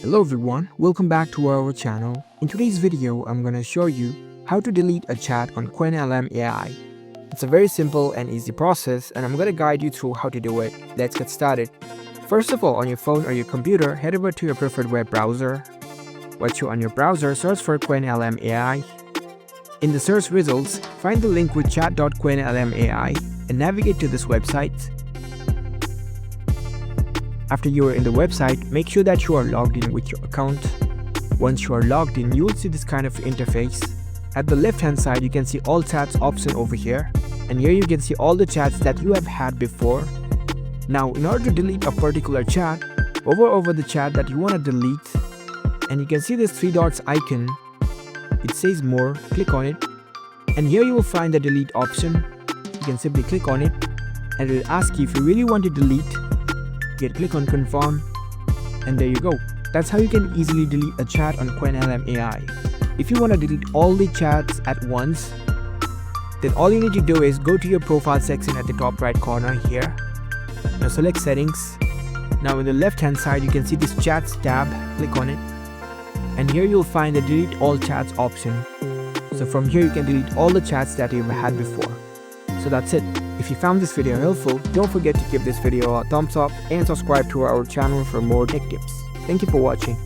Hello everyone, welcome back to our channel. In today's video, I'm gonna show you how to delete a chat on Qwenlm AI. It's a very simple and easy process and I'm gonna guide you through how to do it. Let's get started. First of all, on your phone or your computer, head over to your preferred web browser. Once you're on your browser, search for Qwenlm AI. In the search results, find the link with chat.qwenlm AI and navigate to this website. After you are in the website, make sure that you are logged in with your account. Once you are logged in, you will see this kind of interface. At the left hand side, you can see all chats option over here. And here you can see all the chats that you have had before. Now, in order to delete a particular chat, hover over the chat that you want to delete. And you can see this three dots icon. It says more, click on it. And here you will find the delete option. You can simply click on it. And it will ask you if you really want to delete. Click on confirm, and there you go. That's how you can easily delete a chat on Qwenlm AI. If you want to delete all the chats at once, then all you need to do is go to your profile section at the top right corner here. Now select settings. Now in the left hand side you can see this chats tab, click on it, and here you'll find the delete all chats option. So from here you can delete all the chats that you've had before. So that's it. If you found this video helpful, don't forget to give this video a thumbs up and subscribe to our channel for more tech tips. Thank you for watching.